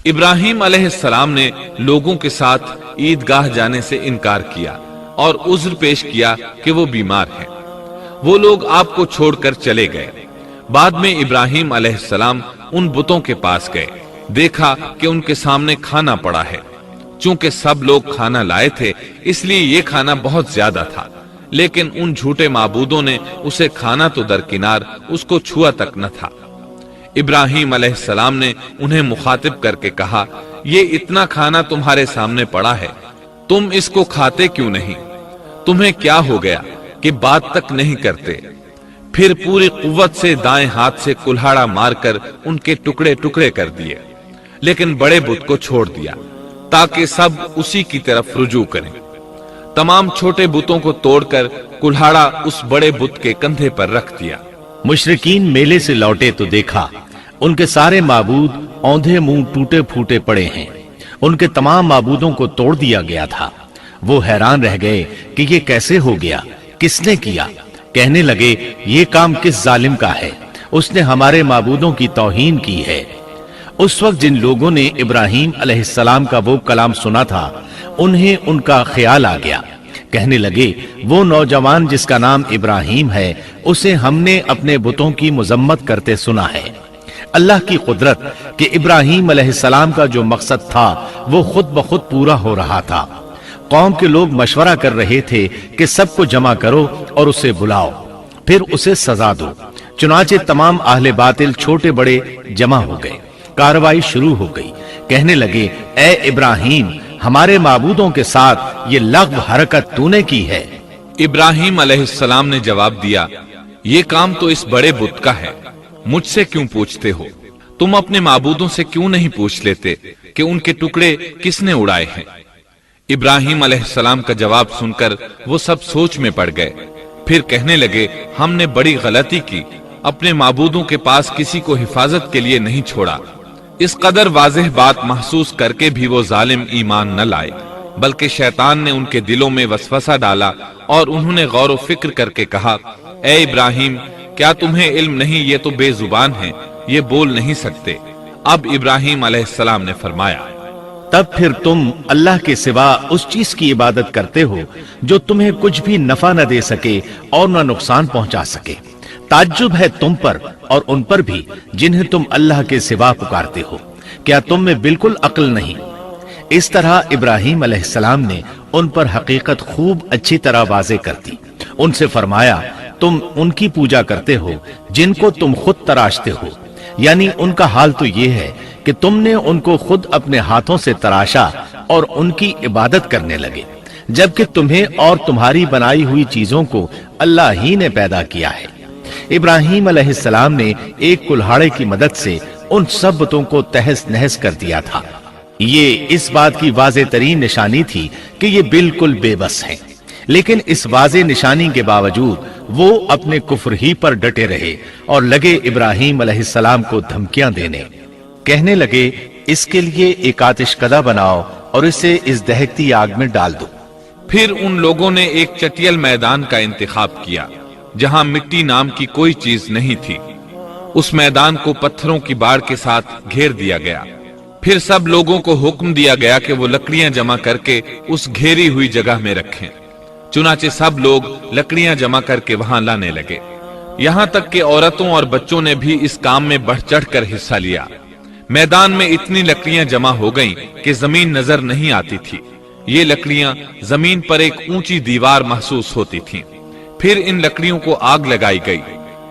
ابراہیم علیہ السلام نے لوگوں کے ساتھ عیدگاہ جانے سے انکار کیا اور عذر پیش کیا کہ وہ بیمار ہیں۔ وہ لوگ آپ کو چھوڑ کر چلے گئے۔ بعد میں ابراہیم علیہ السلام ان بتوں کے پاس گئے، دیکھا کہ ان کے سامنے کھانا پڑا ہے۔ چونکہ سب لوگ کھانا لائے تھے اس لیے یہ کھانا بہت زیادہ تھا، لیکن ان جھوٹے معبودوں نے اسے کھانا تو درکنار اس کو چھوا تک نہ تھا۔ ابراہیم علیہ السلام نے انہیں مخاطب کر کے کہا، یہ اتنا کھانا تمہارے سامنے پڑا ہے، تم اس کو کھاتے کیوں نہیں؟ تمہیں کیا ہو گیا کہ بات تک نہیں کرتے؟ پھر پوری قوت سے دائیں ہاتھ سے کلہاڑا مار کر ان کے ٹکڑے ٹکڑے کر دیے، لیکن بڑے بت کو چھوڑ دیا تاکہ سب اسی کی طرف رجوع کریں۔ تمام چھوٹے بتوں کو توڑ کر کلہاڑا اس بڑے بت کے کندھے پر رکھ دیا۔ مشرکین میلے سے لوٹے تو دیکھا ان کے سارے معبود اوندھے منہ ٹوٹے پھوٹے پڑے ہیں، ان کے تمام معبودوں کو توڑ دیا گیا تھا۔ وہ حیران رہ گئے کہ یہ کیسے ہو گیا، کس نے کیا؟ کہنے لگے، یہ کام کس ظالم کا ہے؟ اس نے ہمارے معبودوں کی توہین کی ہے۔ اس وقت جن لوگوں نے ابراہیم علیہ السلام کا وہ کلام سنا تھا انہیں ان کا خیال آ گیا۔ کہنے لگے، وہ نوجوان جس کا نام ابراہیم ہے اسے ہم نے اپنے بتوں کی مذمت کرتے سنا ہے۔ اللہ کی قدرت کہ ابراہیم علیہ السلام کا جو مقصد تھا وہ خود بخود پورا ہو رہا تھا۔ قوم کے لوگ مشورہ کر رہے تھے کہ سب کو جمع کرو اور اسے بلاؤ، پھر اسے سزا دو۔ چنانچہ تمام اہل باطل چھوٹے بڑے جمع ہو گئے، کارروائی شروع ہو گئی۔ کہنے لگے، اے ابراہیم، ہمارے معبودوں کے ساتھ یہ لغو حرکت تو نے کی ہے۔ ابراہیم علیہ السلام نے جواب دیا، یہ کام تو اس بڑے بت کا ہے، مجھ سے کیوں پوچھتے ہو؟ تم اپنے معبودوں سے کیوں نہیں پوچھ لیتے کہ ان کے ٹکڑے کس نے اڑائے ہیں؟ ابراہیم علیہ السلام کا جواب سن کر وہ سب سوچ میں پڑ گئے۔ پھر کہنے لگے، ہم نے بڑی غلطی کی، اپنے معبودوں کے پاس کسی کو حفاظت کے لیے نہیں چھوڑا۔ اس قدر واضح بات محسوس کر کے بھی وہ ظالم ایمان نہ لائے، بلکہ شیطان نے ان کے دلوں میں وسوسہ ڈالا اور انہوں نے غور و فکر کر کے کہا، اے ابراہیم، کیا تمہیں علم نہیں؟ یہ تو بے زبان ہیں، یہ بول نہیں سکتے۔ اب ابراہیم علیہ السلام نے فرمایا، تب پھر تم اللہ کے سوا اس چیز کی عبادت کرتے ہو جو تمہیں کچھ بھی نفع نہ دے سکے اور نہ نقصان پہنچا سکے۔ تعجب ہے تم پر اور ان پر بھی جنہیں تم اللہ کے سوا پکارتے ہو، کیا تم میں بالکل عقل نہیں؟ اس طرح ابراہیم علیہ السلام نے ان پر حقیقت خوب اچھی طرح واضح کر دی۔ ان سے فرمایا، تم ان کی پوجا کرتے ہو جن کو تم خود تراشتے ہو، یعنی ان کا حال تو یہ ہے کہ تم نے ان کو خود اپنے ہاتھوں سے تراشا اور ان کی عبادت کرنے لگے، جبکہ تمہیں اور تمہاری بنائی ہوئی چیزوں کو اللہ ہی نے پیدا کیا ہے۔ ابراہیم علیہ السلام نے ایک کلہاڑے کی مدد سے ان سب بتوں کو تہس نہس کر دیا تھا۔ یہ اس بات کی واضح ترین نشانی تھی کہ یہ بالکل بے بس ہیں، لیکن اس واضح نشانی کے باوجود وہ اپنے کفر ہی پر ڈٹے رہے اور لگے ابراہیم علیہ السلام کو دھمکیاں دینے۔ کہنے لگے، اس کے لیے ایک آتش کدہ بناؤ اور اسے اس دہکتی آگ میں ڈال دو۔ پھر ان لوگوں نے ایک چٹیل میدان کا انتخاب کیا جہاں مٹی نام کی کوئی چیز نہیں تھی۔ اس میدان کو پتھروں کی باڑ کے ساتھ گھیر دیا گیا۔ پھر سب لوگوں کو حکم دیا گیا کہ وہ لکڑیاں جمع کر کے اس گھیری ہوئی جگہ میں رکھیں۔ چنانچہ سب لوگ لکڑیاں جمع کر کے وہاں لانے لگے، یہاں تک کہ عورتوں اور بچوں نے بھی اس کام میں بڑھ چڑھ کر حصہ لیا۔ میدان میں اتنی لکڑیاں جمع ہو گئیں کہ زمین نظر نہیں آتی تھی۔ یہ لکڑیاں زمین پر ایک اونچی دیوار محسوس ہوتی تھیں۔ پھر ان لکڑیوں کو آگ لگائی گئی۔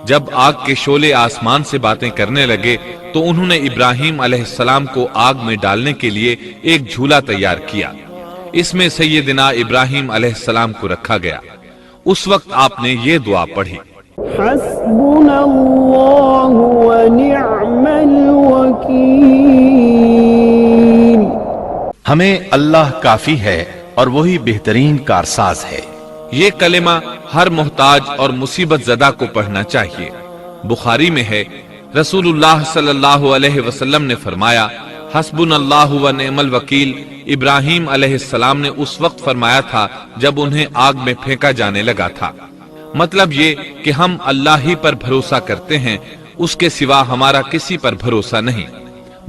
جب آگ کے شعلے آسمان سے باتیں کرنے لگے تو انہوں نے ابراہیم علیہ السلام کو آگ میں ڈالنے کے لیے ایک جھولا تیار کیا۔ اس میں سیدنا ابراہیم علیہ السلام کو رکھا گیا۔ اس وقت آپ نے یہ دعا پڑھی، حسبنا اللہ ونعم الوکیل۔ ہمیں اللہ کافی ہے اور وہی بہترین کارساز ہے۔ یہ کلمہ ہر محتاج اور مصیبت زدہ کو پڑھنا چاہیے۔ بخاری میں ہے، رسول اللہ صلی اللہ علیہ وسلم نے فرمایا، حسبنا اللہ و نعم الوکیل ابراہیم علیہ السلام نے اس وقت فرمایا تھا جب انہیں آگ میں پھینکا جانے لگا تھا۔ مطلب یہ کہ ہم اللہ ہی پر بھروسہ کرتے ہیں، اس کے سوا ہمارا کسی پر بھروسہ نہیں۔